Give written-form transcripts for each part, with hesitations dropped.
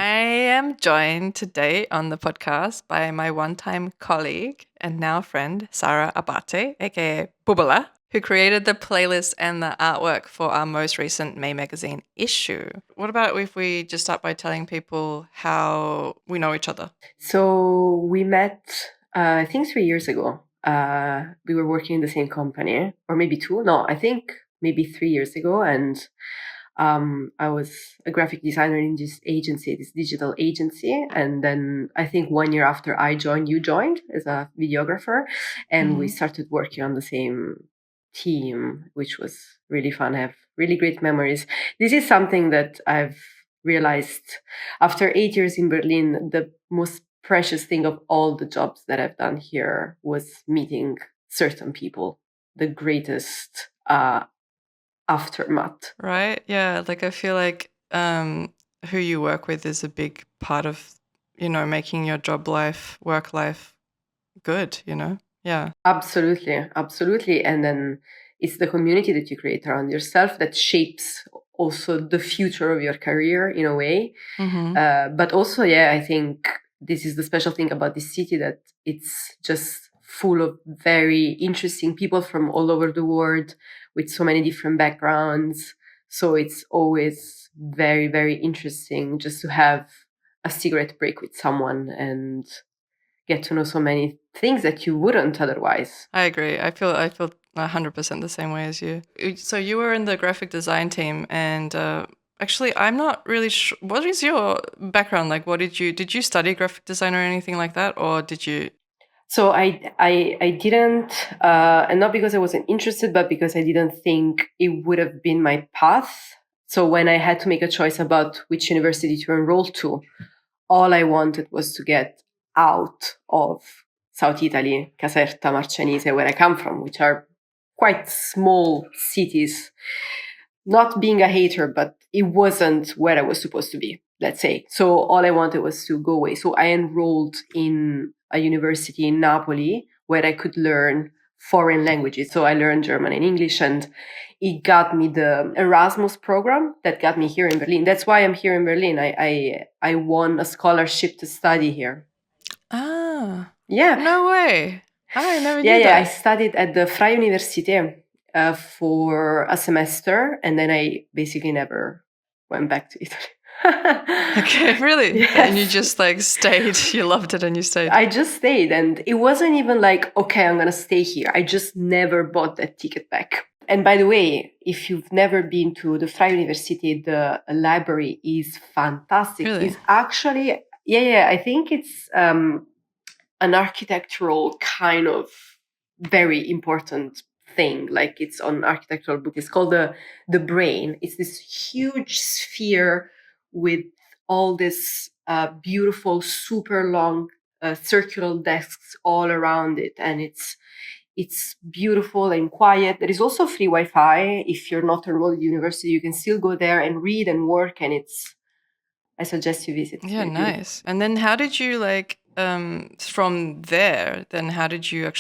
I am joined today on the podcast by my one-time colleague and now friend, Sara Abbate, aka Bubbola, who created the playlist and the artwork for our most recent May magazine issue. What about if we just start by telling people how we know each other? So we met, I think 3 years ago. We were working in the same company, or maybe two. No, I think maybe 3 years ago. And I was a graphic designer in this agency, this digital agency. And then I think 1 year after I joined, you joined as a videographer. And we started working on the same team, which was really fun. I have really great memories. This is something that I've realized after 8 years in Berlin. The most precious thing of all the jobs that I've done here was meeting certain people. The greatest aftermath. Right? Yeah. Like I feel like who you work with is a big part of, making your job life, work life good, Yeah. Absolutely. And then it's the community that you create around yourself that shapes also the future of your career in a way. But also, I think this is the special thing about this city, that it's just full of very interesting people from all over the world with so many different backgrounds. So it's always very, very interesting just to have a cigarette break with someone and get to know so many things that you wouldn't otherwise. I agree. I feel 100% the same way as you. So you were in the graphic design team, and actually, I'm not really sure. What is your background? Like, what did you study graphic design or anything like that, or did you? So I didn't, and not because I wasn't interested, but because I didn't think it would have been my path. So when I had to make a choice about which university to enroll to, all I wanted was to get out of South Italy, Caserta, Marcianise, where I come from, which are quite small cities. Not being a hater, but it wasn't where I was supposed to be, let's say. So all I wanted was to go away. So I enrolled in a university in Napoli where I could learn foreign languages. So I learned German and English, and it got me the Erasmus program that got me here in Berlin. That's why I'm here in Berlin. I won a scholarship to study here. Ah, Yeah. no way. I never knew I that. studied at the Freie Universität for a semester, and then I basically never went back to Italy. Okay, really? Yes. And you just like stayed. You loved it, and you stayed. I just stayed, and it wasn't even like, okay, I'm gonna stay here. I just never bought that ticket back. And by the way, if you've never been to the Freie University, the library is fantastic. Really? It's actually, I think it's an architectural kind of very important thing. Like, it's on architectural book. It's called the Brain. It's this huge sphere with all this beautiful, super long circular desks all around it, and it's beautiful and quiet. There is also free Wi-Fi. If you're not enrolled at university, you can still go there and read and work, and I suggest you visit. Yeah, nice. And then how did you from there, then how did you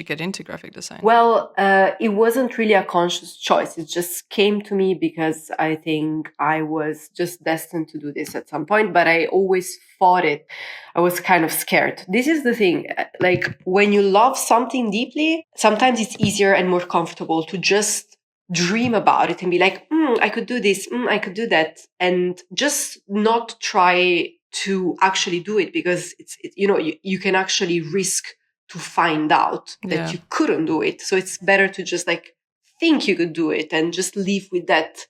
get into graphic design? Well, it wasn't really a conscious choice. It just came to me because I think I was just destined to do this at some point, but I always fought it. I was kind of scared. This is the thing. Like, when you love something deeply, sometimes it's easier and more comfortable to just dream about it and be like, I could do this, I could do that, and just not try to actually do it, because you can actually risk to find out that you couldn't do it. So it's better to just like think you could do it and just live with that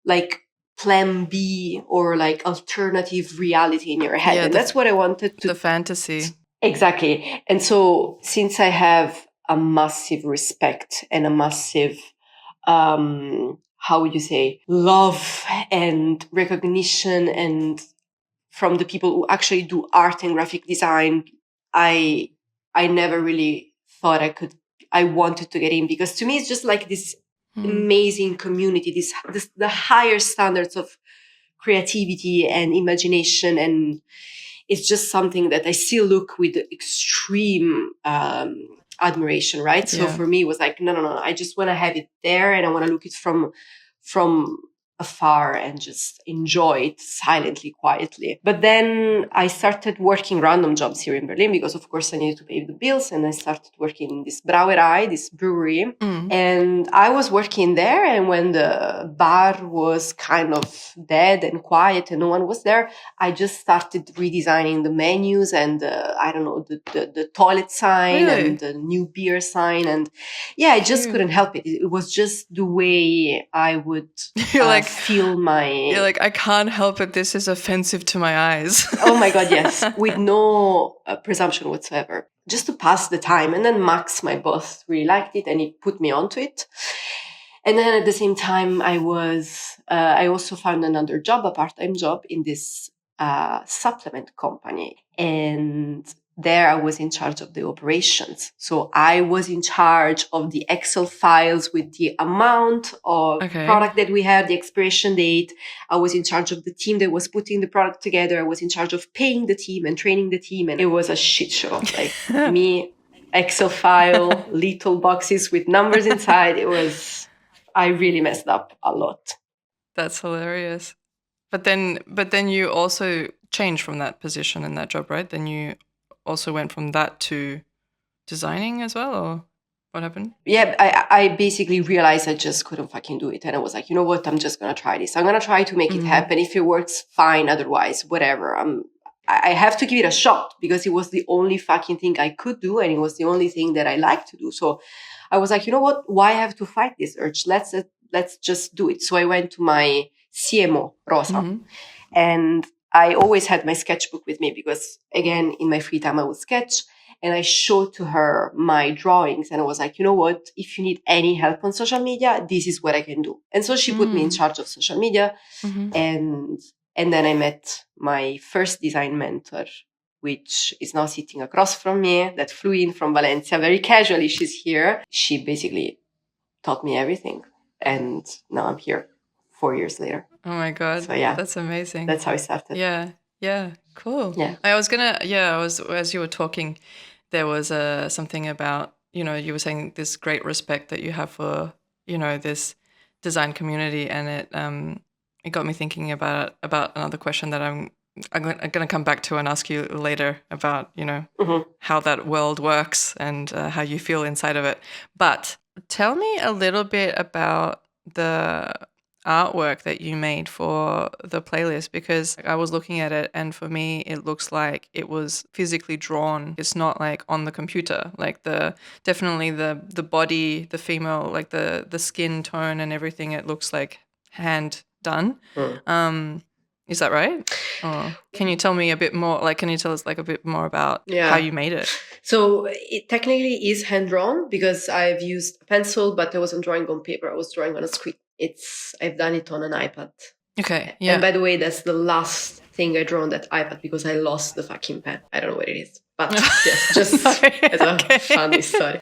like plan B or like alternative reality in your head. And that's what I wanted to. The fantasy. Exactly. And so since I have a massive respect and a massive, how would you say, love and recognition, and from the people who actually do art and graphic design, I never really thought I wanted to get in, because to me, it's just like this amazing community, the higher standards of creativity and imagination. And it's just something that I still look with extreme admiration, right? So for me, it was like, no. I just want to have it there, and I want to look it from afar and just enjoy it silently, quietly. But then I started working random jobs here in Berlin because, of course, I needed to pay the bills. And I started working in this Brauerei, this brewery. And I was working there. And when the bar was kind of dead and quiet and no one was there, I just started redesigning the menus and the toilet sign and the new beer sign. And I just couldn't help it. It was just the way I would feel my... You're like, I can't help it. This is offensive to my eyes. Oh my God, yes. With no presumption whatsoever. Just to pass the time. And then Max, my boss, really liked it and he put me onto it. And then at the same time, I also found another job, a part-time job in this supplement company. And there I was in charge of the operations. So I was in charge of the Excel files with the amount of product that we had, the expiration date. I was in charge of the team that was putting the product together. I was in charge of paying the team and training the team. And it was a shit show. Like me, Excel file, little boxes with numbers inside. I really messed up a lot. That's hilarious. But then you also changed from that position in that job, right? Then you also went from that to designing as well, or what happened? Yeah, I basically realized I just couldn't fucking do it. And I was like, you know what? I'm just going to try this. I'm going to try to make it happen. If it works, fine. Otherwise, whatever. I have to give it a shot because it was the only fucking thing I could do. And it was the only thing that I like to do. So I was like, you know what? Why have to fight this urge? Let's just do it. So I went to my CMO, Rosa. And I always had my sketchbook with me because, again, in my free time, I would sketch. And I showed to her my drawings. And I was like, you know what? If you need any help on social media, this is what I can do. And so she put me in charge of social media. And then I met my first design mentor, which is now sitting across from me, that flew in from Valencia very casually. She's here. She basically taught me everything. And now I'm here 4 years later. Oh my God. So yeah, that's amazing. That's how I started. Yeah. Cool. Yeah. As you were talking, there was something about, you were saying this great respect that you have for, this design community. And it got me thinking about another question that I'm going to come back to and ask you later about, how that world works and how you feel inside of it. But tell me a little bit about the artwork that you made for the playlist, because I was looking at it and for me it looks like it was physically drawn. It's not like on the computer, like definitely the body, the female, like the skin tone and everything, it looks like hand done. Is that right? Or can you tell me a bit more, like, can you tell us like a bit more about how you made it? So it technically is hand drawn because I've used a pencil, but I wasn't drawing on paper. I was drawing on a screen. I've done it on an iPad. Okay. Yeah. And by the way, that's the last thing I drew on that iPad because I lost the fucking pen. I don't know where it is. But yes, just as a funny story.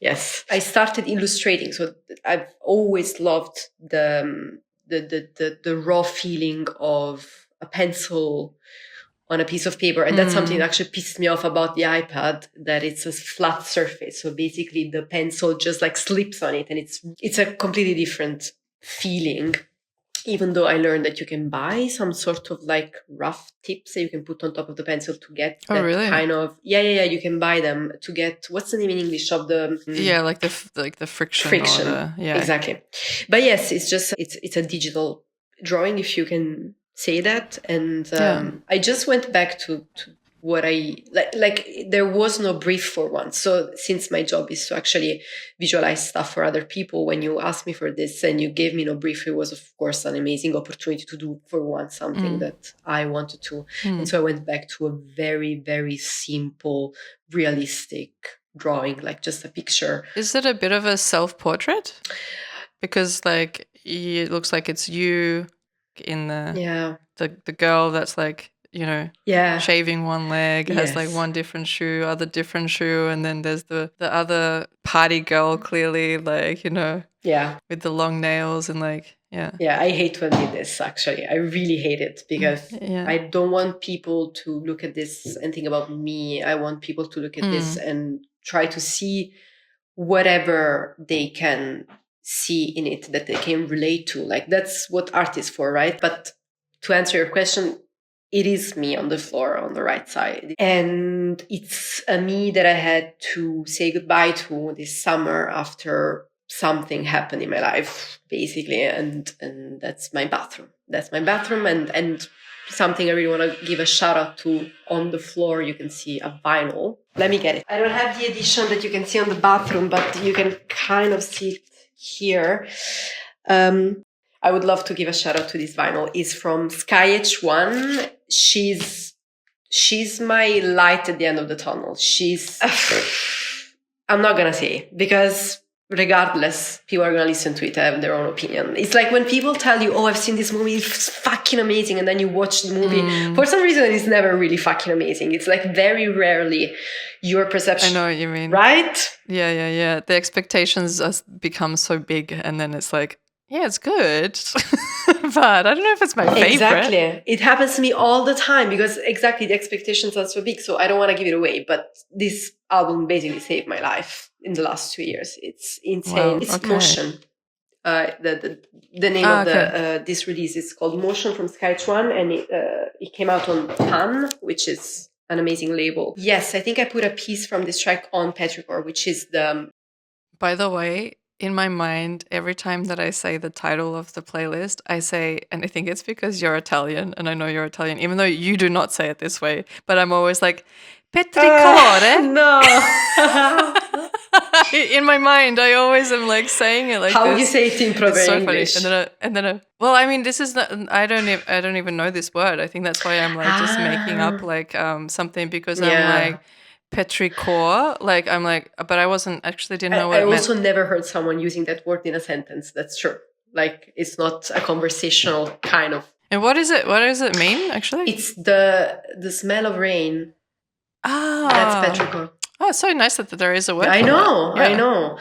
Yes. I started illustrating. So I've always loved the raw feeling of a pencil on a piece of paper. And that's something that actually pissed me off about the iPad, that it's a flat surface. So basically the pencil just like slips on it and it's a completely different feeling. Even though I learned that you can buy some sort of like rough tips that you can put on top of the pencil to get kind of you can buy them to get, what's the name in English of the like the friction exactly. But yes, it's a digital drawing, if you can say that. And I just went back to what I like there was no brief for once. So since my job is to actually visualize stuff for other people, when you asked me for this and you gave me no brief, it was of course an amazing opportunity to do for once something that I wanted to. And so I went back to a very, very simple, realistic drawing, like just a picture. Is it a bit of a self-portrait? Because like it looks like it's you in the girl that's like, shaving one leg, has like one different shoe, other different shoe, and then there's the other party girl, clearly, like, with the long nails and like, I hate to admit this, actually. I really hate it because I don't want people to look at this and think about me. I want people to look at this and try to see whatever they can see in it, that they can relate to. Like, that's what art is for, right? But to answer your question, it is me on the floor on the right side. And it's a me that I had to say goodbye to this summer after something happened in my life, basically. And that's my bathroom. That's my bathroom. And something I really want to give a shout out to. On the floor, you can see a vinyl. Let me get it. I don't have the edition that you can see on the bathroom, but you can kind of see it here. I would love to give a shout out to this vinyl. It's from Sky H1. She's my light at the end of the tunnel. I'm not gonna say, because regardless, people are gonna listen to it, have their own opinion. It's like when people tell you, oh, I've seen this movie, it's fucking amazing, and then you watch the movie. For some reason, it's never really fucking amazing. It's like very rarely your perception. I know what you mean. Right? Yeah. The expectations become so big, and then it's like, yeah, it's good, but I don't know if it's my favorite. Exactly. It happens to me all the time, because exactly the expectations are so big. So I don't want to give it away, but this album basically saved my life in the last 2 years. It's insane. Wow, it's okay. Motion. The name of this release is called Motion from Sky One, and it came out on Pan, which is an amazing label. Yes, I think I put a piece from this track on Petrichor, which is the... By the way, in my mind, every time that I say the title of the playlist, I say, and I think it's because you're Italian, and I know you're Italian, even though you do not say it this way, but I'm always like, Petricore. No. In my mind, I always am like saying it like How this. How you say it in proper so English? Funny. And then well, I mean, this is not, I don't even know this word. I think that's why I'm like just making up like something, because I'm like Petrichor, like I'm like, but I didn't know what it meant. I also never heard someone using that word in a sentence. That's true. Like, it's not a conversational kind of. And what is it? What does it mean, actually? It's the smell of rain. That's Petrichor. Oh, it's so nice that there is a word. I know.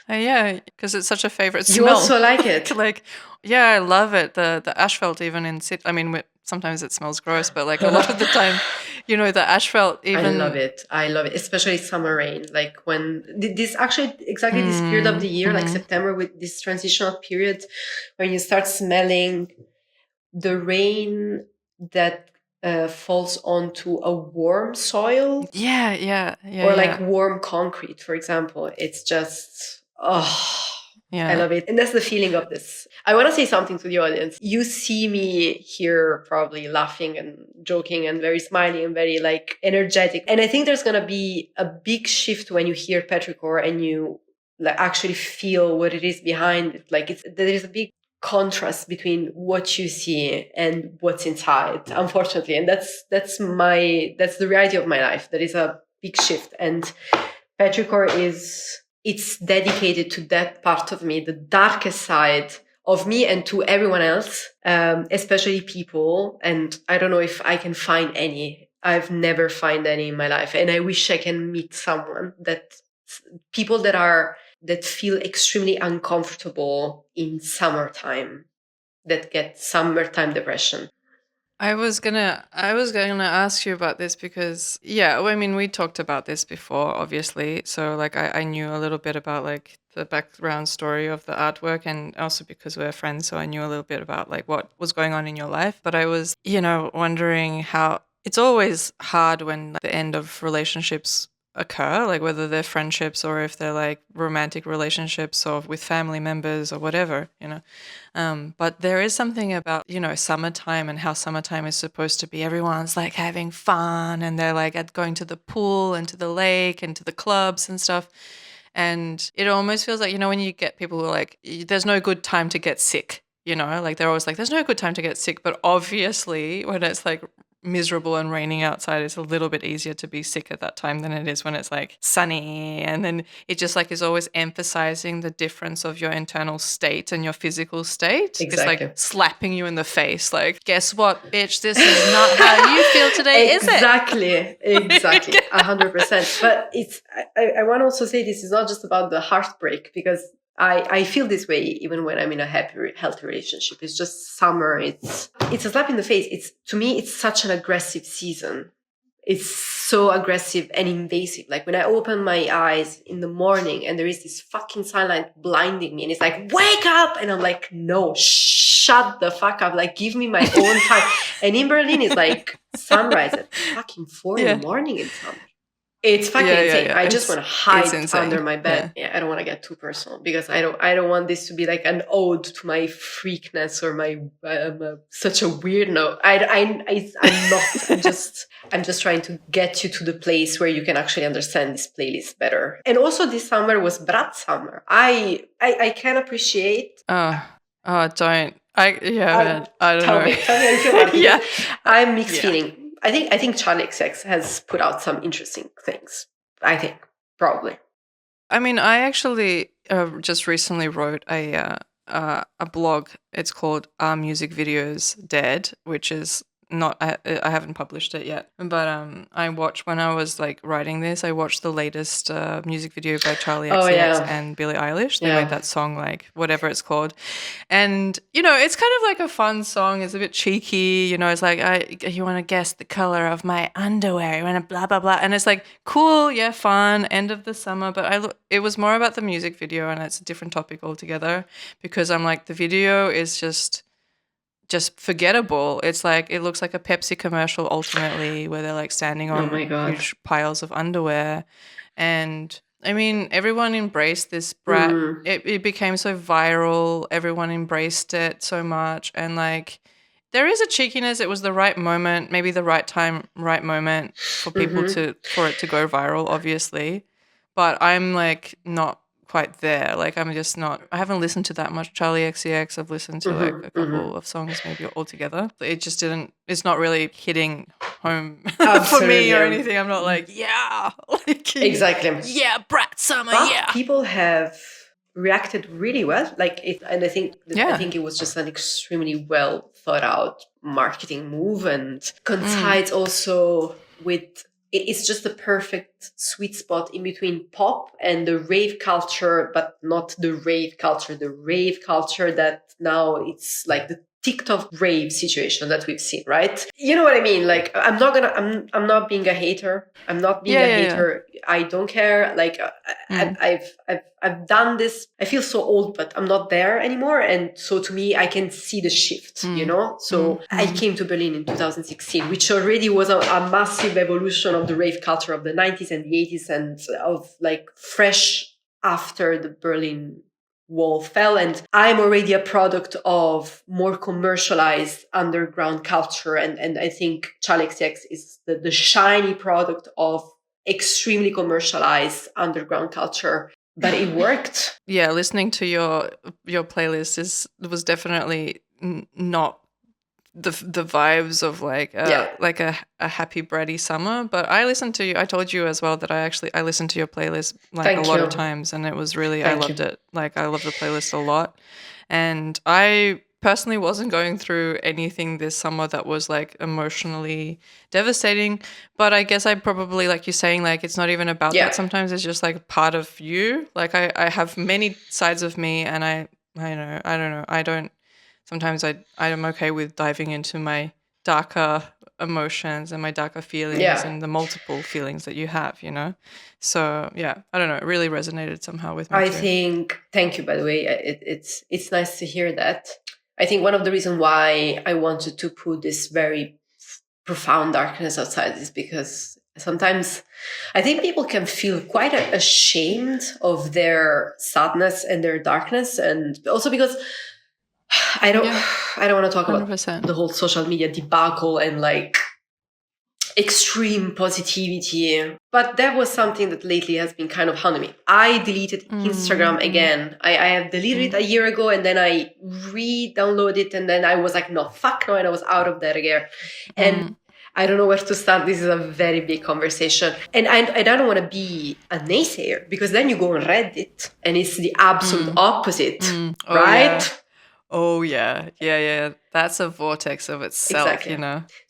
Yeah, because it's such a favorite smell. You also like it. Like, yeah, I love it. The asphalt, even in Sydney. I mean, sometimes it smells gross, but like a lot of the time, the asphalt. Even I love it, especially summer rain. Like when this actually exactly this period of the year, like September, with this transitional period when you start smelling the rain that falls onto a warm soil. Yeah. Or like warm concrete, for example. It's just, I love it. And that's the feeling of this. I want to say something to the audience. You see me here probably laughing and joking and very smiley and very like energetic. And I think there's going to be a big shift when you hear Petrichor and you like actually feel what it is behind it. Like there is a big contrast between what you see and what's inside, unfortunately. And that's the reality of my life. There is a big shift. And Petrichor it's dedicated to that part of me, the darkest side of me, and to everyone else, especially people. And I don't know if I can find any. I've never found any in my life. And I wish I can meet someone people that feel extremely uncomfortable in summertime, that get summertime depression. I was gonna ask you about this because, I mean, we talked about this before, obviously. So like I knew a little bit about like the background story of the artwork, and also because we're friends, so I knew a little bit about like what was going on in your life. But I was, wondering how it's always hard when the end of relationships occur, like whether they're friendships or if they're like romantic relationships or with family members or whatever, but there is something about summertime and how summertime is supposed to be. Everyone's like having fun and they're like going to the pool and to the lake and to the clubs and stuff, and it almost feels like when you get people who are like, there's no good time to get sick, like they're always like, there's no good time to get sick, but obviously when it's like miserable and raining outside, it's a little bit easier to be sick at that time than it is when it's like sunny. And then it just like is always emphasizing the difference of your internal state and your physical state. Exactly. It's like slapping you in the face, like, guess what, bitch, this is not how you feel today, is it? Exactly 100%. But I want to also say this is not just about the heartbreak, because I feel this way even when I'm in a happy, healthy relationship. It's just summer. It's a slap in the face. To me, it's such an aggressive season. It's so aggressive and invasive. Like when I open my eyes in the morning and there is this fucking sunlight blinding me and it's like, wake up. And I'm like, no, shut the fuck up. Like, give me my own time. And in Berlin, it's like sunrise at fucking 4 in the morning in summer. It's fucking insane. I just want to hide under my bed. I don't want to get too personal because I don't want this to be like an ode to my freakness or my such a weird no. I'm not. I'm just trying to get you to the place where you can actually understand this playlist better. And also, this summer was Brat summer. I can appreciate. Don't. I don't know. Tell me how you feel about it. I'm mixed feeling. I think Charlie XX has put out some interesting things. I think probably. I mean, I actually just recently wrote a blog. It's called "Are Music Videos Dead?" which is not. I haven't published it yet, but I watched when I was like writing this. I watched the latest music video by Charlie XX and Billie Eilish. They made that song, like whatever it's called, and it's kind of like a fun song. It's a bit cheeky, it's like you want to guess the color of my underwear, you want to blah blah blah, and it's like cool, fun, end of the summer. But it was more about the music video, and it's a different topic altogether because I'm like the video is just forgettable. It's like it looks like a Pepsi commercial ultimately where they're like standing on huge piles of underwear. And I mean, everyone embraced this brat. It became so viral. Everyone embraced it so much. And like there is a cheekiness. It was the right moment, maybe the right time, right moment for people for it to go viral, obviously. But I'm like not quite there. Like I'm just not. I haven't listened to that much Charlie XCX. I've listened to like a couple of songs maybe altogether. It just didn't. It's not really hitting home for me or anything. I'm not like exactly. Brat summer. But people have reacted really well. And I think it was just an extremely well thought out marketing move and coincides also with. It's just the perfect sweet spot in between pop and the rave culture, but not the rave culture that now it's like the TikTok rave situation that we've seen, right? You know what I mean? Like, I'm not being a hater. I'm not being a hater. Yeah. I don't care. Like, I've done this. I feel so old, but I'm not there anymore. And so to me, I can see the shift, So I came to Berlin in 2016, which already was a massive evolution of the rave culture of the 90s and the 80s and of like fresh after the Berlin Wall fell, and I'm already a product of more commercialized underground culture, and I think Charlie XX is the shiny product of extremely commercialized underground culture, but it worked. Yeah, listening to your playlist was definitely not the vibes of like a happy bratty summer. But I told you as well that I listened to your playlist like a lot of times, and it was really I loved it. Like I love the playlist a lot, and I personally wasn't going through anything this summer that was like emotionally devastating, but I guess I probably, like you're saying, like it's not even about that. Sometimes it's just like part of you. Like I have many sides of me, and I don't know. Sometimes I'm okay with diving into my darker emotions and my darker feelings and the multiple feelings that you have, So I don't know. It really resonated somehow with me. I think. Thank you, by the way. It's nice to hear that. I think one of the reasons why I wanted to put this very profound darkness outside is because sometimes I think people can feel quite ashamed of their sadness and their darkness, and also because I don't want to talk 100%. About the whole social media debacle and like extreme positivity, but that was something that lately has been kind of haunting me. I deleted Instagram again. I have deleted it a year ago, and then I re-downloaded it, and then I was like, no, fuck no, and I was out of that again. And I don't know where to start. This is a very big conversation. And I don't want to be a naysayer, because then you go on Reddit and it's the absolute opposite, right? Oh, yeah. That's a vortex of itself, exactly.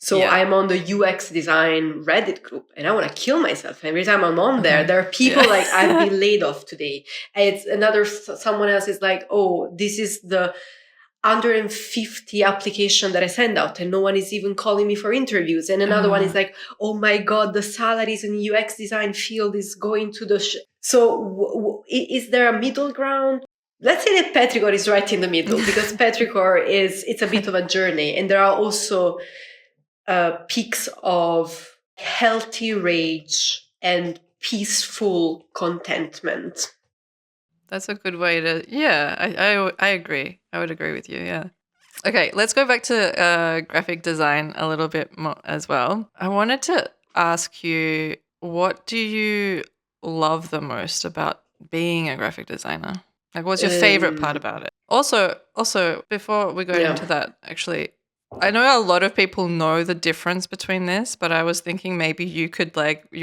So I'm on the UX design Reddit group, and I want to kill myself. Every time I'm on there are people like, I've been laid off today. And it's someone else is like, oh, this is the 150 application that I send out and no one is even calling me for interviews. And another one is like, oh my God, the salaries in UX design field is going to the So is there a middle ground? Let's say that Petricor is right in the middle, because Petricor it's a bit of a journey. And there are also peaks of healthy rage and peaceful contentment. That's a good way to, I agree. I would agree with you, yeah. Okay, let's go back to graphic design a little bit more as well. I wanted to ask you, what do you love the most about being a graphic designer? Like, what's your favorite part about it? Also, before we go into that, actually, I know a lot of people know the difference between this, but I was thinking maybe you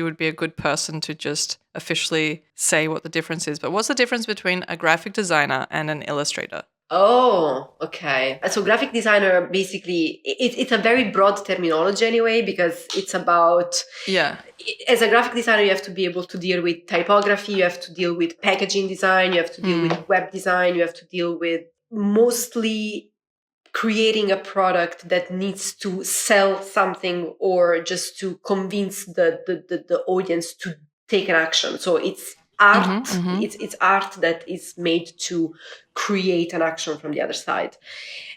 would be a good person to just officially say what the difference is. But what's the difference between a graphic designer and an illustrator? Oh, okay. So graphic designer, basically, it's a very broad terminology anyway, because it's about, as a graphic designer, you have to be able to deal with typography, you have to deal with packaging design, you have to deal with web design, you have to deal with mostly creating a product that needs to sell something or just to convince the audience to take an action. So it's art. It's art that is made to create an action from the other side.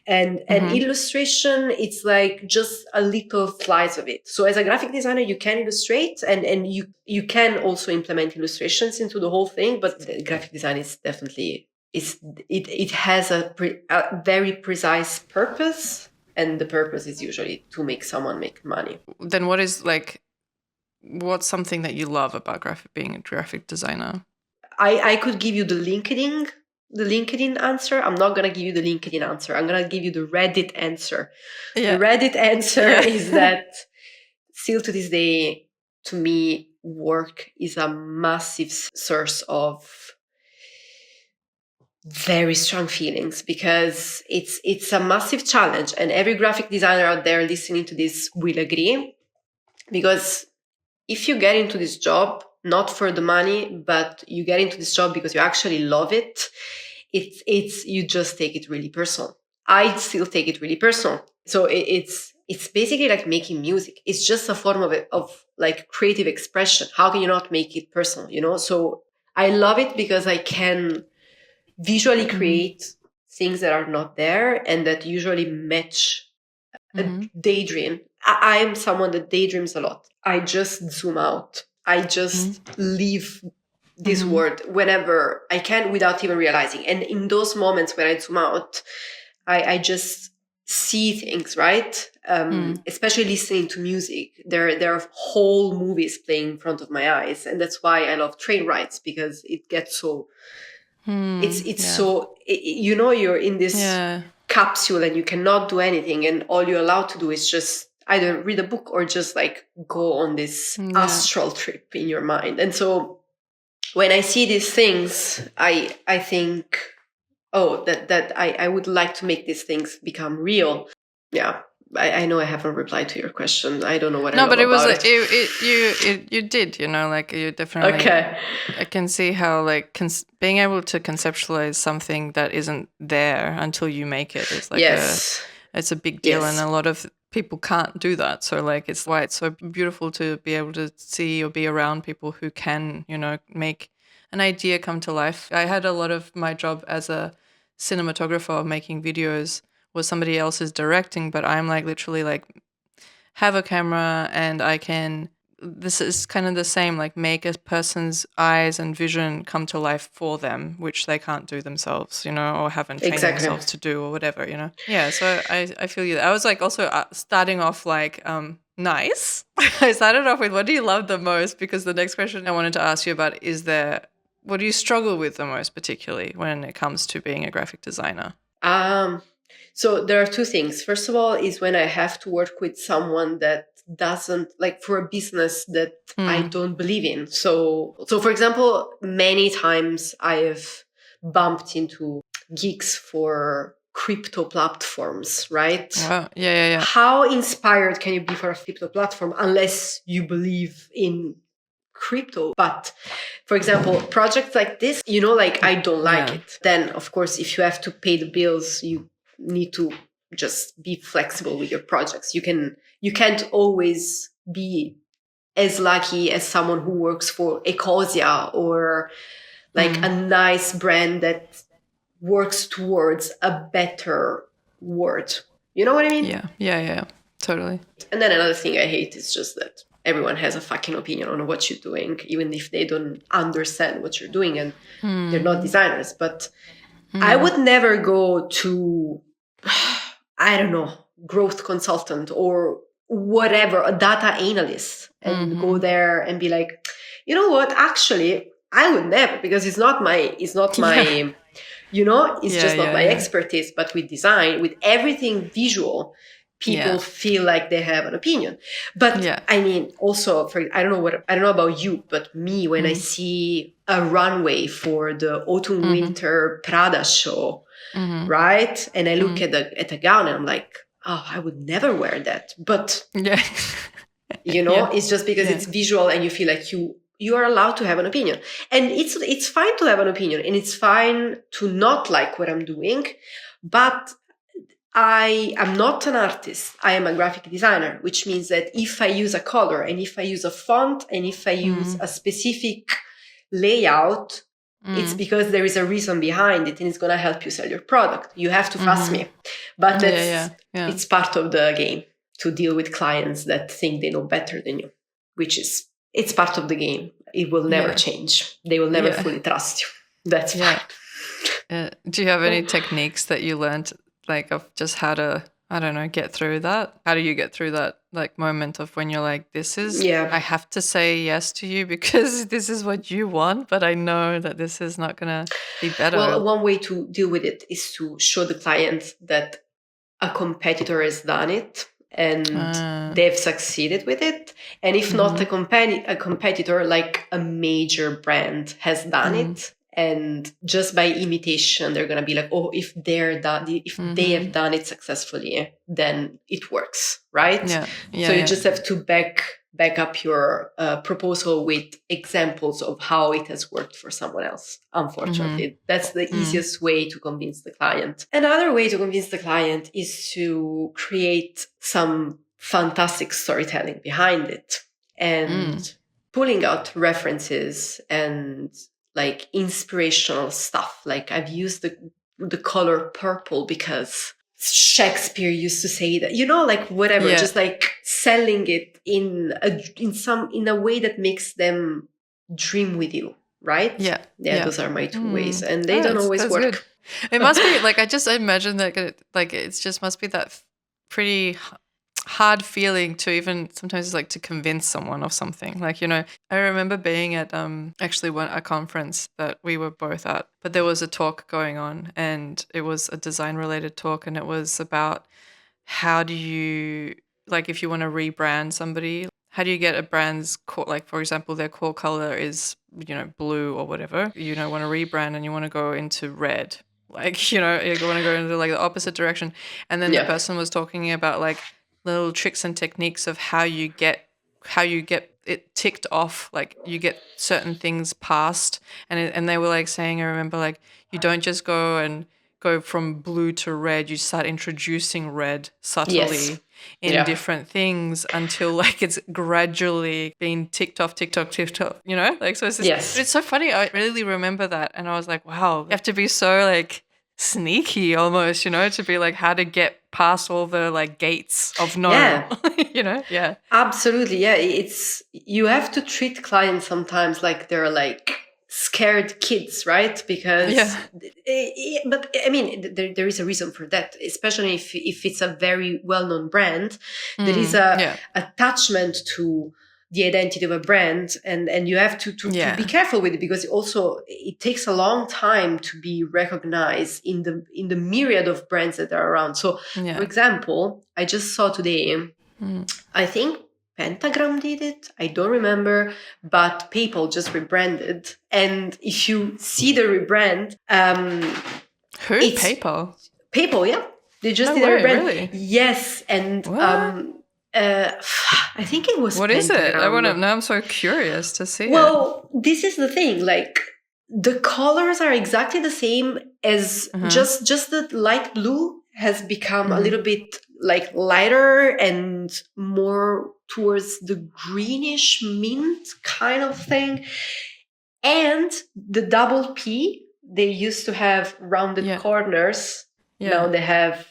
And illustration, it's like just a little slice of it. So as a graphic designer, you can illustrate and you can also implement illustrations into the whole thing, but the graphic design is definitely, it has a very precise purpose, and the purpose is usually to make someone make money. Then what's something that you love about being a graphic designer? I could give you the LinkedIn answer. I'm not going to give you the LinkedIn answer. I'm going to give you the Reddit answer. The Reddit answer is that still to this day, to me, work is a massive source of very strong feelings, because it's a massive challenge, and every graphic designer out there listening to this will agree, because if you get into this job not for the money, but you get into this job because you actually love it, it's you just take it really personal. I still take it really personal. So it's basically like making music. It's just a form of like creative expression. How can you not make it personal, you know? So I love it because I can visually create things that are not there and that usually match a daydream. I am someone that daydreams a lot. I just zoom out. I just leave this world whenever I can without even realizing. And in those moments when I zoom out, I just see things, right? Especially listening to music. There are whole movies playing in front of my eyes. And that's why I love train rides, because it gets so... so, you know, you're in this capsule and you cannot do anything, and all you're allowed to do is just either read a book or just like go on this astral trip in your mind. And so when I see these things, I think, oh, that I would like to make these things become real. Yeah. I know I haven't replied to your question. I don't know what I love about it. No, but you did, you know, like you definitely... Okay. I can see how like being able to conceptualize something that isn't there until you make it is like it's a big deal, and a lot of people can't do that. So like it's why it's so beautiful to be able to see or be around people who can, you know, make an idea come to life. I had a lot of my job as a cinematographer making videos was somebody else's directing, but I'm like literally like have a camera and I can, this is kind of the same, like make a person's eyes and vision come to life for them, which they can't do themselves, you know, or haven't trained themselves to do or whatever, you know. Yeah, so I feel you. I was like also starting off like, nice. I started off with, what do you love the most? Because the next question I wanted to ask you about is what do you struggle with the most, particularly when it comes to being a graphic designer? So there are two things. First of all is when I have to work with someone that doesn't, like, for a business that I don't believe in. So for example, many times I have bumped into gigs for crypto platforms, right? Wow. Yeah. How inspired can you be for a crypto platform unless you believe in crypto? But for example, projects like this, you know, like I don't like it. Then of course, if you have to pay the bills, you need to just be flexible with your projects. You can't always be as lucky as someone who works for Ecosia or like a nice brand that works towards a better word. You know what I mean? Yeah. Totally. And then another thing I hate is just that everyone has a fucking opinion on what you're doing, even if they don't understand what you're doing and they're not designers. But I would never go to, I don't know, growth consultant or whatever, a data analyst, and go there and be like, you know what, actually, I would never, because it's not my, you know, it's just not my expertise. But with design, with everything visual, people feel like they have an opinion. But I mean, also, I don't know about you, but me, when I see a runway for the autumn winter Prada show, right, and I look at a gown and I'm like, oh, I would never wear that. But you know, it's just because it's visual and you feel like you are allowed to have an opinion. And it's fine to have an opinion, and it's fine to not like what I'm doing. But I am not an artist. I am a graphic designer, which means that if I use a color and if I use a font and if I use a specific layout, it's because there is a reason behind it and it's going to help you sell your product. You have to trust me. But it's part of the game to deal with clients that think they know better than you, it's part of the game. It will never change. They will never fully trust you. That's fine. Do you have any techniques that you learned, like, of just how to, I don't know, get through that? How do you get through that, like, moment of when you're like, I have to say yes to you because this is what you want, but I know that this is not going to be better? Well, one way to deal with it is to show the client that a competitor has done it and they've succeeded with it. And if not a competitor, like a major brand has done it. And just by imitation, they're going to be like, oh, if they have done it successfully, then it works, right? So you just have to back up your proposal with examples of how it has worked for someone else. Unfortunately, that's the easiest way to convince the client. Another way to convince the client is to create some fantastic storytelling behind it and pulling out references and like inspirational stuff. Like I've used the color purple because Shakespeare used to say that, you know, like whatever, just like selling it in a way that makes them dream with you, right? Yeah. Those are my two ways, and they don't always work. Good. It must be like, I just imagine that it just must be that pretty hard feeling to even sometimes like to convince someone of something. Like, you know, I remember being at actually a conference that we were both at, but there was a talk going on and it was a design related talk, and it was about how do you, like, if you want to rebrand somebody, how do you get a brand's core, like, for example, their core color is, you know, blue or whatever, you know, want to rebrand and you want to go into red, like, you know, you want to go into like the opposite direction. And then the person was talking about like little tricks and techniques of how you get it ticked off, like you get certain things passed, and they were like saying, I remember, like, you don't just go from blue to red, you start introducing red subtly in different things until like it's gradually being ticked off, you know, like, so it's so funny. I really remember that, and I was like, wow, you have to be so like sneaky almost, you know, to be like how to get past all the like gates of no, you know. Absolutely. It's, you have to treat clients sometimes like they're like scared kids, right? Because but I mean, there is a reason for that, especially if it's a very well-known brand. There is a attachment to the identity of a brand, and you have to be careful with it, because it takes a long time to be recognized in the myriad of brands that are around. So for example, I just saw today, I think Pentagram did it, I don't remember, but PayPal just rebranded. And if you see the rebrand, who? PayPal, they just did a rebrand. Really? Yes. And I think it was. What Pentagram. Is it? I want to. Now I'm so curious to see. Well, this is the thing. Like, the colors are exactly the same as just the light blue has become a little bit like lighter and more towards the greenish mint kind of thing. And the double P, they used to have rounded corners. Now they have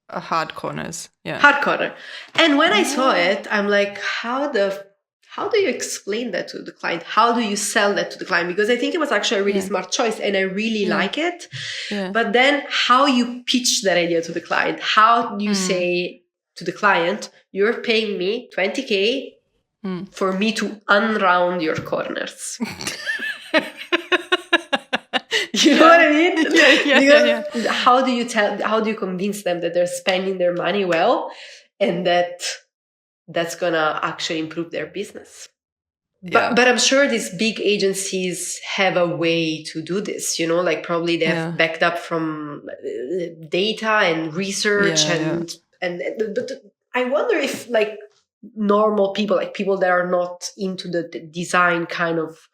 hard corners. Yeah. Hard corner. And when I saw it, I'm like, how do you explain that to the client? How do you sell that to the client? Because I think it was actually a really smart choice and I really like it. Yeah. But then how you pitch that idea to the client? How do you say to the client, you're paying me 20K for me to unround your corners? You know what I mean? Because how do you convince them that they're spending their money well and that's gonna actually improve their business? But I'm sure these big agencies have a way to do this, you know, like probably they have backed up from data and research but I wonder if like normal people, like people that are not into the design kind of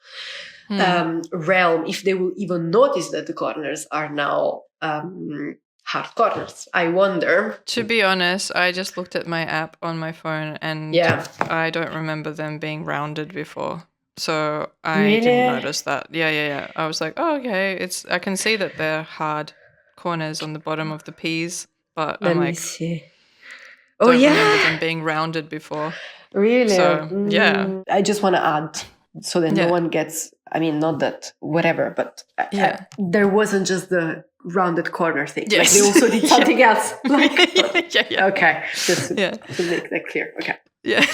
realm, if they will even notice that the corners are now hard corners. I wonder. To be honest, I just looked at my app on my phone and I don't remember them being rounded before. So I didn't notice that. Yeah. I was like, oh, okay. I can see that they're hard corners on the bottom of the P's, but Let I'm me like, see. Don't remember them being rounded before. Really? So, I just want to add so that no one gets, I mean, not that whatever, but there wasn't just the rounded corner thing. Yes. Like they also did something else. Like, Okay. Just to make that clear. Okay. Yeah.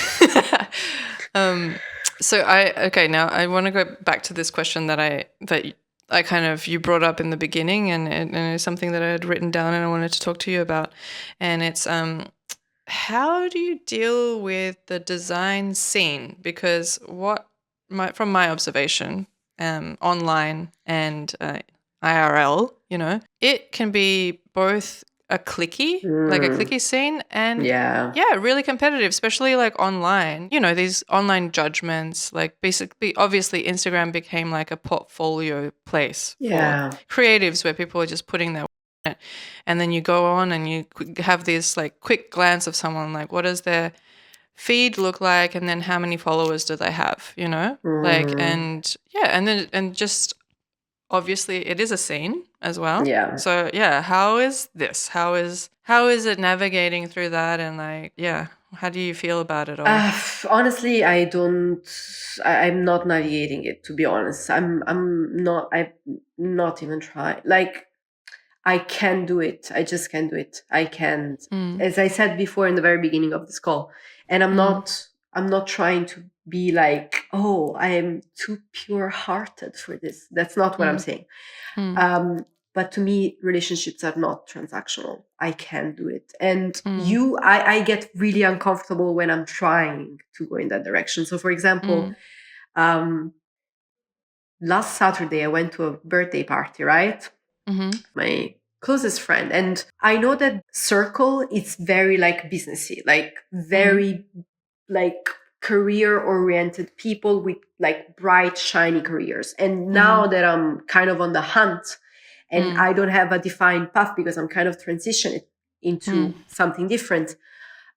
Now I want to go back to this question that I kind of, you brought up in the beginning and it's something that I had written down and I wanted to talk to you about. And it's, how do you deal with the design scene? Because from my observation, online and IRL, you know, it can be both a clicky scene and really competitive, especially like online. You know, these online judgments, like basically, obviously Instagram became like a portfolio place for creatives where people are just putting their it. And then you go on and you have this like quick glance of someone, like what does their feed look like and then how many followers do they have, you know? Like and just obviously it is a scene as well. Yeah. So how is this? How is it navigating through that and like how do you feel about it all? Honestly, I'm not navigating it, to be honest. I'm not even trying. Like I can do it. I just can't do it. I can't. As I said before in the very beginning of this call, and I'm not trying to be like, oh, I am too pure-hearted for this. That's not what I'm saying. But to me, relationships are not transactional. I can't do it. And I get really uncomfortable when I'm trying to go in that direction. So for example, last Saturday, I went to a birthday party, right? My closest friend. And I know that circle is very like businessy, like very like career oriented people with like bright, shiny careers. And now that I'm kind of on the hunt and I don't have a defined path because I'm kind of transitioning into something different,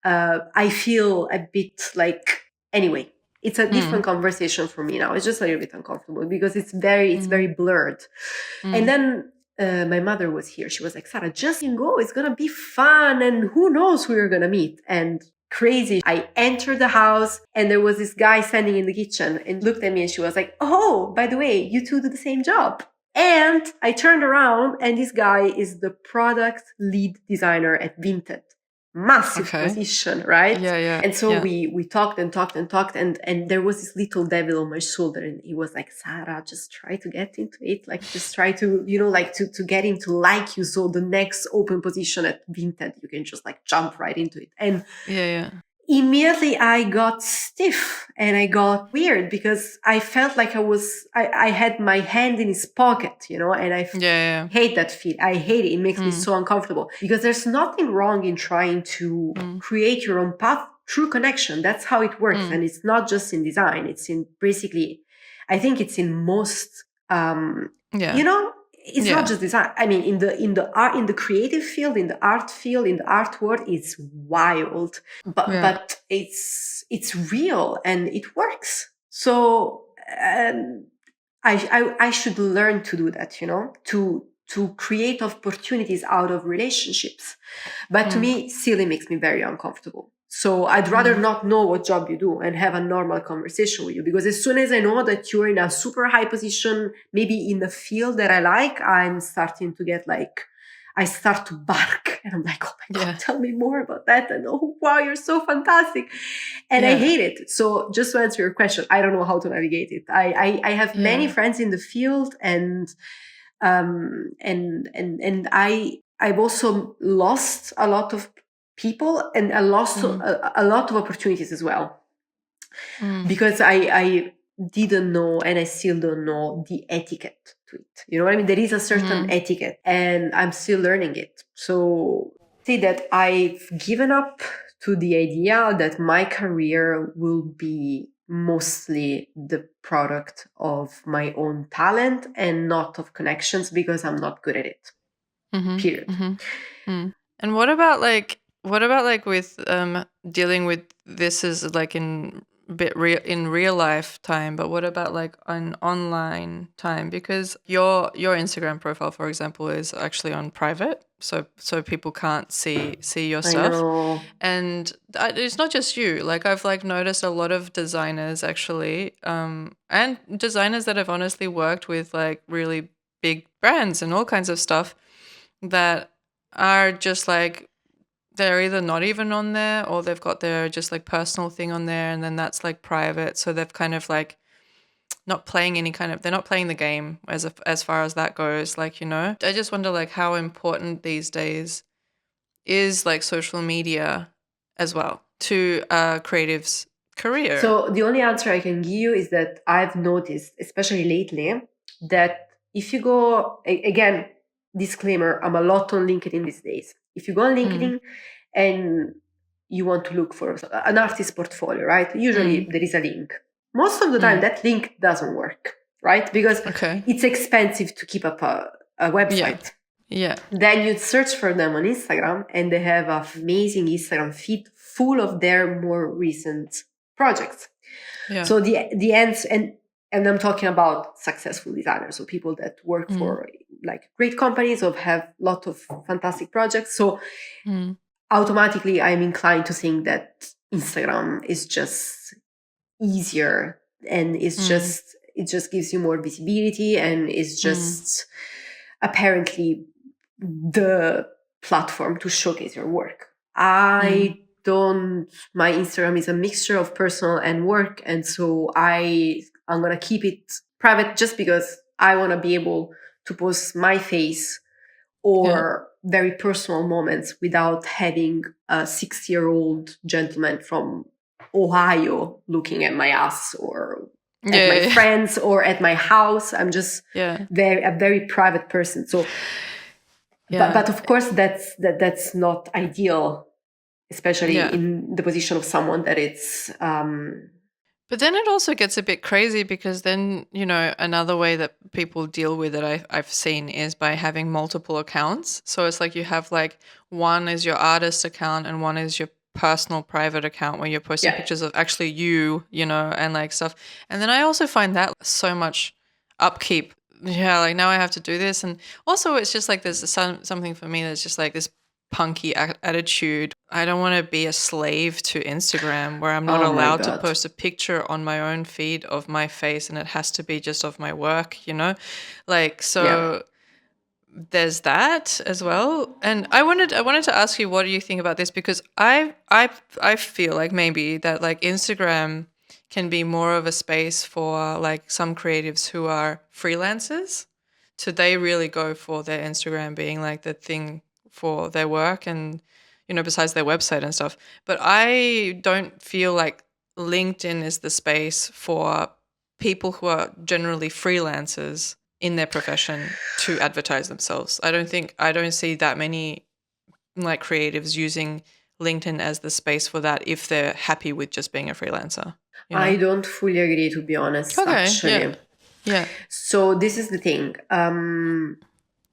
I feel a bit like, anyway, it's a different conversation for me now. It's just a little bit uncomfortable because it's very blurred. And then my mother was here. She was like, Sara, just go. It's going to be fun. And who knows who you're going to meet. And crazy. I entered the house and there was this guy standing in the kitchen and looked at me and she was like, oh, by the way, you two do the same job. And I turned around and this guy is the product lead designer at Vinted. Massive position, right? Yeah. And so we talked and there was this little devil on my shoulder and he was like, Sara, just try to get into it. Like just try to, you know, like to get him to like you. So the next open position at Vinted, you can just like jump right into it. And immediately I got stiff and I got weird because I felt like I had my hand in his pocket, you know, and I hate that feel. I hate it. It makes me so uncomfortable because there's nothing wrong in trying to create your own path through connection. That's how it works. And it's not just in design. It's in basically, I think it's in most, you know, it's not just design. I mean, in the art, in the creative field, in the art field, in the art world, it's wild, but it's real and it works. So I should learn to do that, to create opportunities out of relationships. But to me, silly makes me very uncomfortable. So I'd rather not know what job you do and have a normal conversation with you, because as soon as I know that you're in a super high position, maybe in the field that I like, I'm starting to get like, I start to bark and I'm like, oh my God, tell me more about that. And oh, wow, you're so fantastic. And I hate it. So just to answer your question, I don't know how to navigate it. I have many friends in the field, and I've also lost a lot of people, and I lost a lot of opportunities as well, because I didn't know, and I still don't know, the etiquette to it. You know what I mean? There is a certain etiquette, and I'm still learning it. So say that I've given up to the idea that my career will be mostly the product of my own talent and not of connections, because I'm not good at it. Period. And what about like with dealing with this is like in real life time, but what about like an online time? Because your Instagram profile, for example, is actually on private, so people can't see your stuff. I know. And it's not just you. Like I've like noticed a lot of designers actually, and designers that have honestly worked with like really big brands and all kinds of stuff, that are just like, they're either not even on there, or they've got their just like personal thing on there, and then that's like private. So they've kind of like not playing they're not playing the game as far as that goes. Like, I just wonder like how important these days is like social media as well to a creative's career. So the only answer I can give you is that I've noticed, especially lately, that if you go, again, disclaimer, I'm a lot on LinkedIn these days. If you go on LinkedIn and you want to look for an artist portfolio, right? Usually there is a link. Most of the time that link doesn't work, right? Because it's expensive to keep up a website. Yeah. Then you search for them on Instagram, and they have an amazing Instagram feed full of their more recent projects. Yeah. So the ends, and I'm talking about successful designers, so people that work for like great companies or have a lot of fantastic projects. So automatically I'm inclined to think that Instagram is just easier, and it's it just gives you more visibility, and it's just apparently the platform to showcase your work. My Instagram is a mixture of personal and work, and so I'm going to keep it private, just because I want to be able to post my face or very personal moments without having a 60-year-old gentleman from Ohio looking at my ass, or at my friends, or at my house. I'm just a very private person. So, but of course that's not ideal, especially in the position of someone that it's. But then it also gets a bit crazy, because then, another way that people deal with it I've seen is by having multiple accounts. So it's like you have like one is your artist account and one is your personal private account where you're posting pictures of actually you, and like stuff. And then I also find that so much upkeep. Yeah, like now I have to do this. And also it's just like there's something for me that's just like this punky attitude. I don't want to be a slave to Instagram where I'm not allowed to post a picture on my own feed of my face, and it has to be just of my work, like, so there's that as well. And I wanted to ask you, what do you think about this? Because I feel like maybe that like Instagram can be more of a space for like some creatives who are freelancers. So they really go for their Instagram being like the thing for their work, and besides their website and stuff. But I don't feel like LinkedIn is the space for people who are generally freelancers in their profession to advertise themselves. I don't see that many like creatives using LinkedIn as the space for that if they're happy with just being a freelancer. I don't fully agree, to be honest, actually. Yeah. So this is the thing.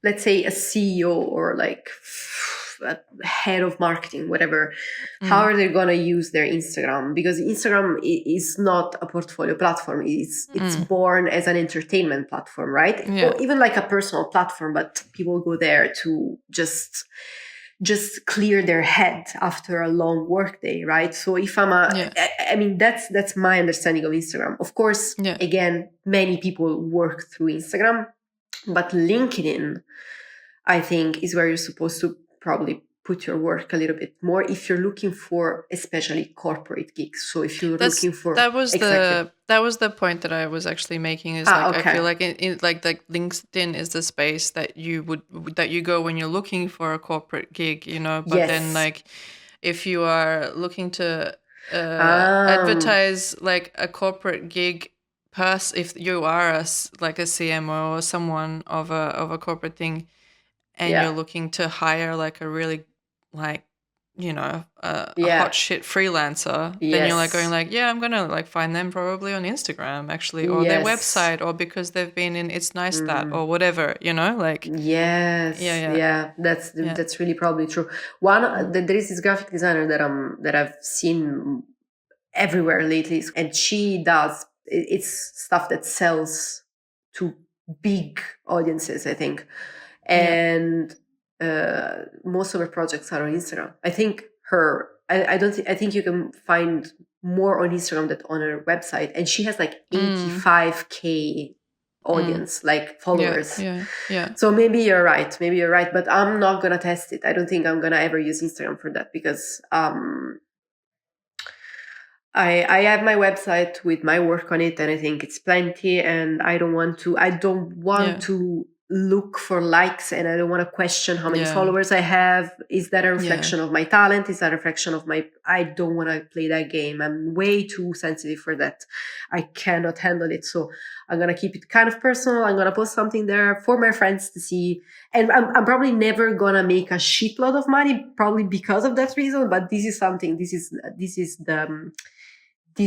let's say a CEO or like a head of marketing, whatever, how are they going to use their Instagram? Because Instagram is not a portfolio platform. It's born as an entertainment platform, right? Yeah. Or even like a personal platform, but people go there to just clear their head after a long work day, right? So if I mean, that's my understanding of Instagram. Of course, again, many people work through Instagram, but LinkedIn, I think, is where you're supposed to probably put your work a little bit more if you're looking for especially corporate gigs. So if you're looking for that was the point that I was actually making, is I feel like in like LinkedIn is the space that you go when you're looking for a corporate gig, you know, but then like if you are looking to advertise like a corporate gig, if you are a CMO or someone of a corporate thing, and you're looking to hire like a really like, you know, a hot shit freelancer, then you're like going like, I'm gonna like find them probably on Instagram actually, or their website, or because they've been in It's Nice That or whatever, you know, like that's really probably true. There is this graphic designer that I've seen everywhere lately, and she does it's stuff that sells to big audiences, I think. And most of her projects are on Instagram. I think I think you can find more on Instagram than on her website, and she has like 85K audience, like followers. So maybe you're right, but I'm not gonna test it. I don't think I'm gonna ever use Instagram for that, because I have my website with my work on it, and I think it's plenty, and I don't want to look for likes, and I don't want to question how many followers I have. Is that a reflection of my talent? Is that a reflection of I don't want to play that game. I'm way too sensitive for that. I cannot handle it. So I'm going to keep it kind of personal. I'm going to post something there for my friends to see. And I'm probably never going to make a shitload of money, probably because of that reason. But this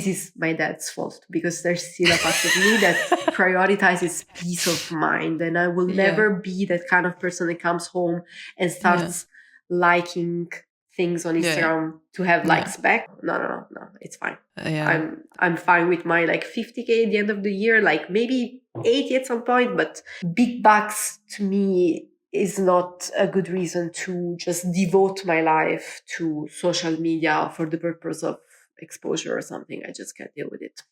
is my dad's fault, because there's still a part of me that prioritizes peace of mind, and I will never be that kind of person that comes home and starts liking things on Instagram to have likes back. No, it's fine. I'm fine with my like 50K at the end of the year, like maybe 80 at some point, but big bucks to me is not a good reason to just devote my life to social media for the purpose of exposure or something. I just can't deal with it.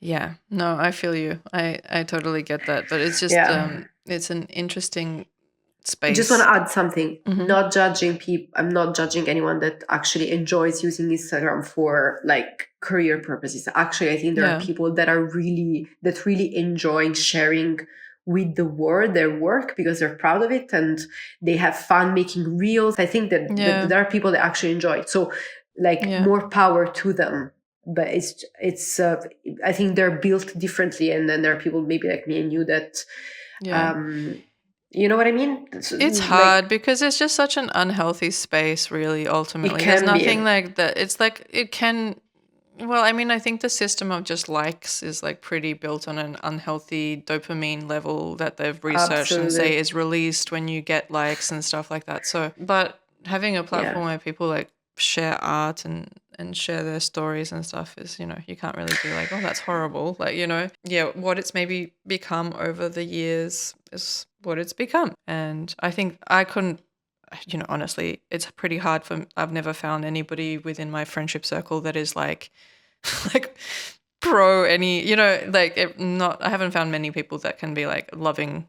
Yeah, no, I feel you. I totally get that, but it's just it's an interesting space. I just want to add something. Not judging people. I'm not judging anyone that actually enjoys using Instagram for like career purposes. Actually, I think there are people that really enjoy sharing with the world their work because they're proud of it and they have fun making reels. I think that there are people that actually enjoy it. So like more power to them. But it's I think they're built differently, and then there are people maybe like me and you that you know what I mean? It's hard because it's just such an unhealthy space, really, ultimately. There's nothing like that. It's like it can. Well, I mean, I think the system of just likes is like pretty built on an unhealthy dopamine level that they've researched and say is released when you get likes and stuff like that. So, but having a platform where people like share art and share their stories and stuff is, you know, you can't really be like, oh, that's horrible. Like, you know, what it's maybe become over the years is what it's become. And I think I couldn't, you know, honestly, it's pretty hard I've never found anybody within my friendship circle that is like pro any, you know, like I haven't found many people that can be like loving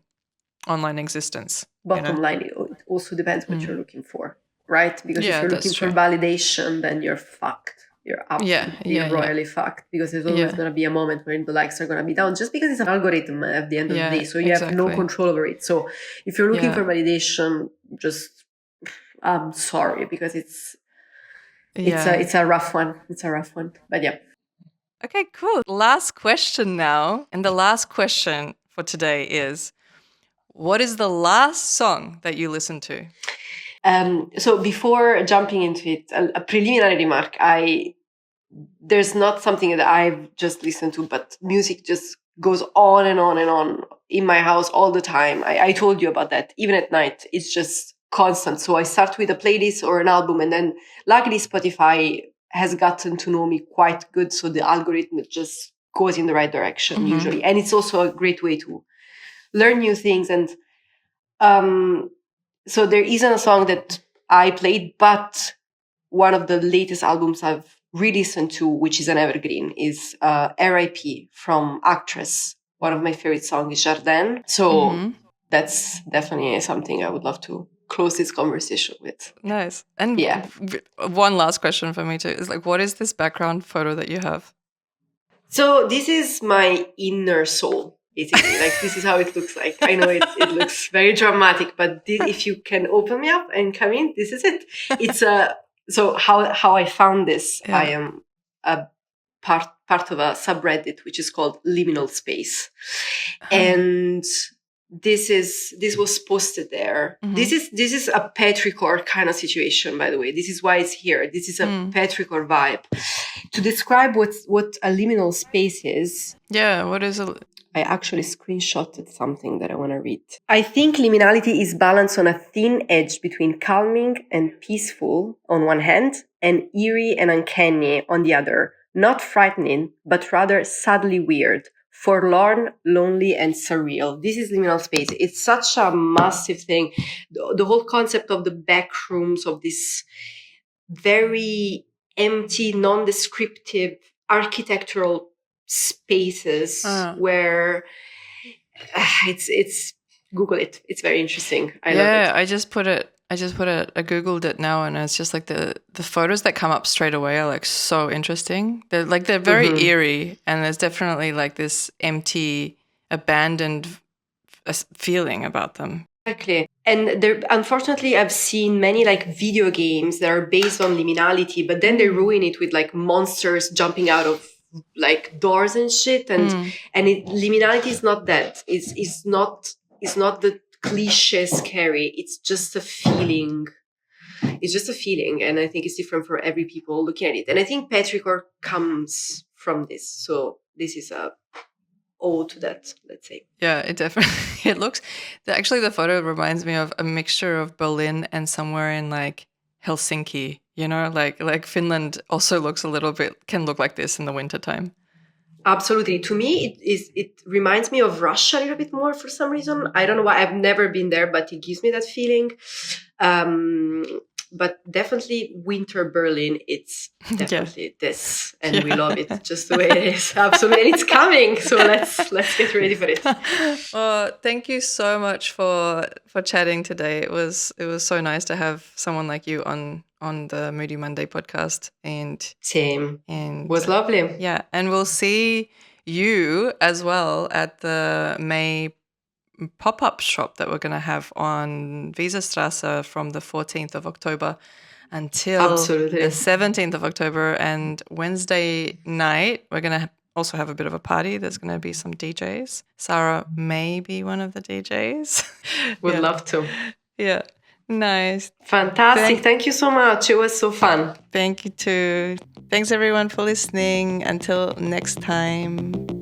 online existence. Bottom line, it also depends what you're looking for, right? Because if you're looking for validation, then you're fucked. You're absolutely royally fucked, because there's always going to be a moment when the likes are going to be down, just because it's an algorithm at the end of the day. So you have no control over it. So if you're looking for validation, I'm sorry, because it's a rough one. It's a rough one. But yeah. Okay, cool. Last question now. And the last question for today is, what is the last song that you listened to? So before jumping into it, a preliminary remark. There's not something that I've just listened to, but music just goes on and on and on in my house all the time. I told you about that. Even at night, it's just constant. So I start with a playlist or an album, and then luckily Spotify has gotten to know me quite good. So the algorithm just goes in the right direction usually. And it's also a great way to learn new things. And so there isn't a song that I played, but one of the latest albums I've re-listened to, which is an evergreen, is R.I.P. from Actress. One of my favorite songs is Jardin. So that's definitely something I would love to close this conversation with. Nice. And one last question for me too is like, what is this background photo that you have? So this is my inner soul, basically. Like, this is how it looks like. I know it looks very dramatic, but if you can open me up and come in, this is it. It's so how I found this. Yeah. I am a part of a subreddit which is called Liminal Space, and this was posted there. This is a petrichor kind of situation, by the way. This is why it's here. This is a petrichor vibe. To describe what a liminal space is. Yeah, what is a... I actually screenshotted something that I want to read. I think liminality is balanced on a thin edge between calming and peaceful on one hand, and eerie and uncanny on the other. Not frightening, but rather sadly weird. Forlorn, lonely, and surreal. This is liminal space. It's such a massive thing. The whole concept of the back rooms of this very empty, non-descriptive architectural spaces where it's Google it. It's very interesting. I love it. I just put it. I Googled it now, and it's just like the photos that come up straight away are like so interesting. They're very eerie, and there's definitely like this empty, abandoned feeling about them. Exactly. And there, unfortunately, I've seen many like video games that are based on liminality, but then they ruin it with like monsters jumping out of like doors and shit. And liminality is not that. It's not the cliche scary. It's just a feeling. It's just a feeling, and I think it's different for every people looking at it. And I think petrichor comes from this. So this is a ode to that, let's say. Yeah, it definitely it looks. Actually, the photo reminds me of a mixture of Berlin and somewhere in like Helsinki. You know, like Finland also looks a little bit, can look like this in the wintertime. Absolutely. To me, it reminds me of Russia a little bit more for some reason. I don't know why. I've never been there, but it gives me that feeling. But definitely winter Berlin, it's definitely this. And we love it just the way it is. Absolutely. And it's coming. So let's get ready for it. Well, thank you so much for chatting today. It was so nice to have someone like you on the Moody Monday podcast. And same. And it was lovely. Yeah. And we'll see you as well at the May pop-up shop that we're going to have on Wieserstrasse from the 14th of October until the 17th of October. And Wednesday night, we're going to also have a bit of a party. There's going to be some DJs. Sara may be one of the DJs. Would love to. Yeah. Nice. Fantastic. Thank you so much. It was so fun. Thank you too. Thanks everyone for listening. Until next time.